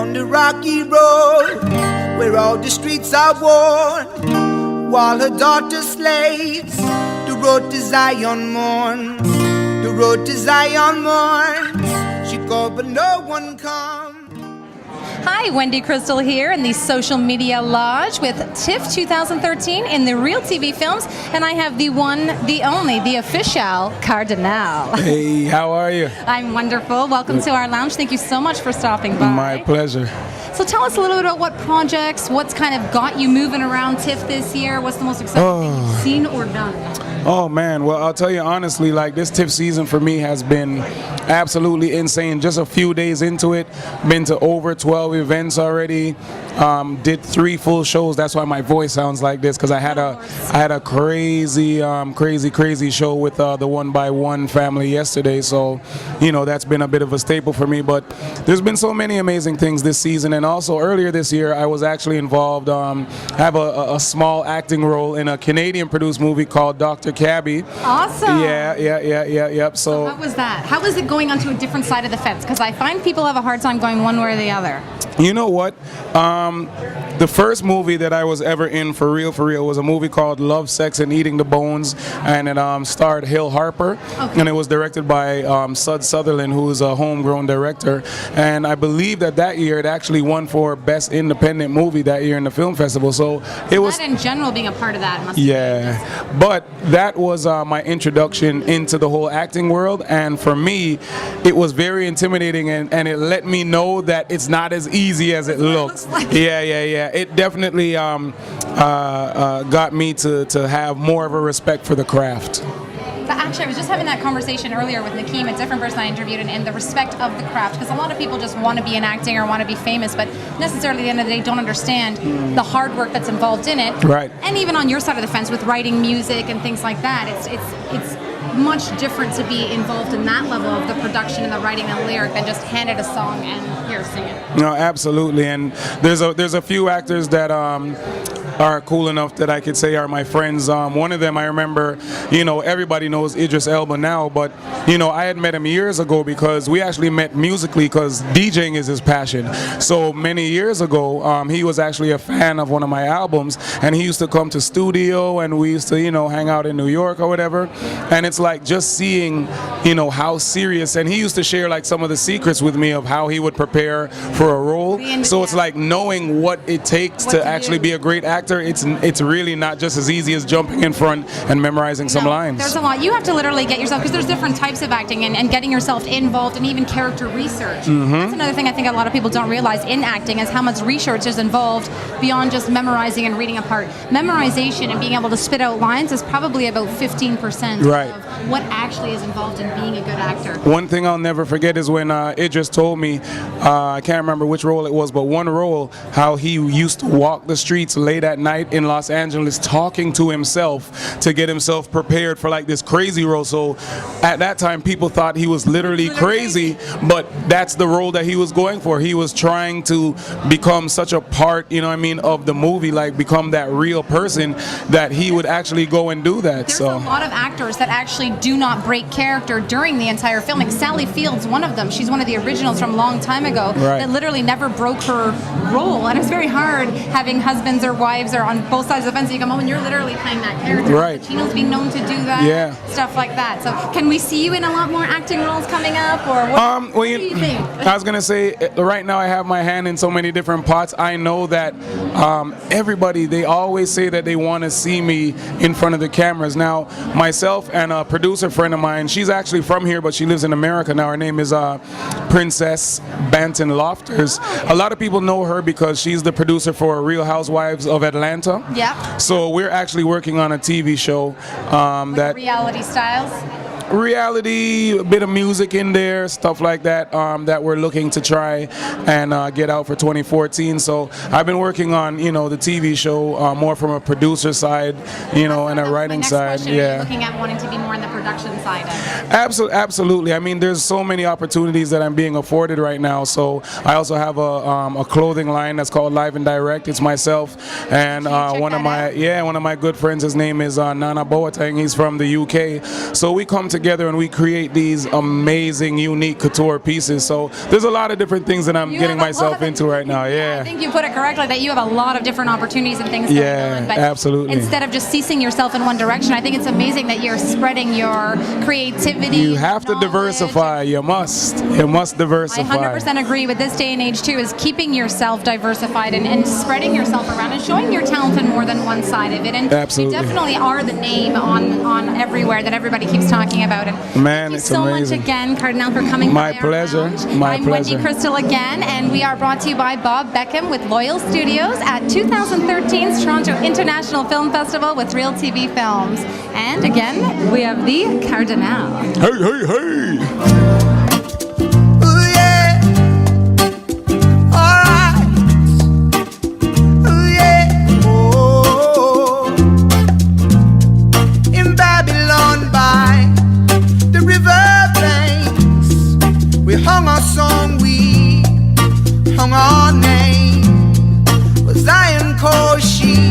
down the rocky road where all the streets are worn, while her daughter slaves. The road to Zion mourns, the road to Zion mourns. She called but no one comes. Hi, Wendy Crystal here in the Social Media Lodge with TIFF 2013 in the RealTVfilms, and I have the one, the only, the official Kardinal. Hey, how are you? I'm wonderful. Welcome to our lounge. Thank you so much for stopping by. My pleasure. So tell us a little bit about what projects, what's kind of got you moving around TIFF this year. What's the most exciting thing you've seen or done? Oh man, well I'll tell you honestly, like this TIFF season for me has been absolutely insane. Just a few days into it, been to over 12 events already. Did 3 full shows. That's why my voice sounds like this, because I had a crazy show with the One by One family yesterday. So, you know, that's been a bit of a staple for me. But there's been so many amazing things this season, and also earlier this year I was actually involved. Have a small acting role in a Canadian-produced movie called Dr. Cabby. Awesome. Yep. So how was that? How was it going onto a different side of the fence? Because I find people have a hard time going one way or the other. You know what? The first movie that I was ever in for real was a movie called Love, Sex, and Eating the Bones, and it starred Hill Harper, and it was directed by Sud Sutherland, who is a homegrown director. And I believe that year it actually won for Best Independent Movie that year in the film festival. So it was. That in general being a part of that must be but that was my introduction into the whole acting world, and for me, it was very intimidating, and it let me know that it's not as easy as it looks. Yeah. It definitely got me to have more of a respect for the craft. But actually, I was just having that conversation earlier with Nakeem, a different person I interviewed, and the respect of the craft, because a lot of people just want to be in acting or want to be famous, but necessarily at the end of the day don't understand the hard work that's involved in it. Right. And even on your side of the fence with writing music and things like that, it's much different to be involved in that level of the production and the writing and the lyric than just hand it a song and here, sing it. No, absolutely. And there's a few actors that are cool enough that I could say are my friends. One of them, I remember, you know, everybody knows Idris Elba now, but, you know, I had met him years ago because we actually met musically because DJing is his passion. So many years ago, he was actually a fan of one of my albums, and he used to come to studio, and we used to, you know, hang out in New York or whatever. And it's like just seeing, you know, how serious, and he used to share like some of the secrets with me of how he would prepare for a role. So it's like knowing what it takes to actually be a great actor. It's really not just as easy as jumping in front and memorizing some lines. There's a lot. You have to literally get yourself, because there's different types of acting, and getting yourself involved in even character research. That's another thing I think a lot of people don't realize in acting is how much research is involved beyond just memorizing and reading a part. Memorization and being able to spit out lines is probably about 15% of what actually is involved in being a good actor. One thing I'll never forget is when Idris told me, I can't remember which role it was, but one role, how he used to walk the streets late at night in Los Angeles talking to himself to get himself prepared for like this crazy role. So at that time people thought he was literally crazy, but that's the role that he was going for. He was trying to become such a part, you know what I mean, of the movie, like become that real person that he would actually go and do that. There's a lot of actors that actually do not break character during the entire film. Like Sally Field's one of them. She's one of the originals from a long time ago that literally never broke her role, and it's very hard having husbands or wives or on both sides of the fence. You come home and you're literally playing that character. Pacino's been known to do that, stuff like that. So can we see you in a lot more acting roles coming up, or what do you think? I was gonna say, right now I have my hand in so many different pots. I know that everybody, they always say that they want to see me in front of the cameras. Now, myself and a producer friend of mine, she's actually from here, but she lives in America now. Her name is Princess Banton Lofters. A lot of people know her because she's the producer for Real Housewives of Atlanta. Yeah. So we're actually working on a TV show that reality styles. reality, a bit of music in there, stuff like that, that we're looking to try and get out for 2014. So I've been working on, you know, the TV show more from a producer side, you know, and a writing side. Yeah. Looking at wanting to be more on the production side. Absolutely. I mean, there's so many opportunities that I'm being afforded right now. So I also have a clothing line that's called Live and Direct. It's myself and one of my good friends. His name is Nana Boateng. He's from the UK. So we come together together and we create these amazing, unique couture pieces. So there's a lot of different things that I'm getting myself into right now. Yeah. I think you put it correctly that you have a lot of different opportunities and things going on. But absolutely. Instead of just ceasing yourself in one direction, I think it's amazing that you're spreading your creativity. You have to diversify. You must diversify. I 100% agree with this day and age too, is keeping yourself diversified and spreading yourself around and showing your talent in more than one side of it. And absolutely. you definitely are the name on everywhere that everybody keeps talking about. And man, thank you it's so amazing. much again, Kardinal, for coming My by our pleasure. lounge. My I'm pleasure. Wendy Crystal again, and we are brought to you by Bob Beckham with Loyal Studios at 2013's Toronto International Film Festival with RealTVfilms. And again, we have the Kardinal. Hey, hey, hey! Ooh, yeah. All right. Ooh, yeah. Oh. In Babylon by the river banks, we hung our song, we hung our name. Was Zion Koshi.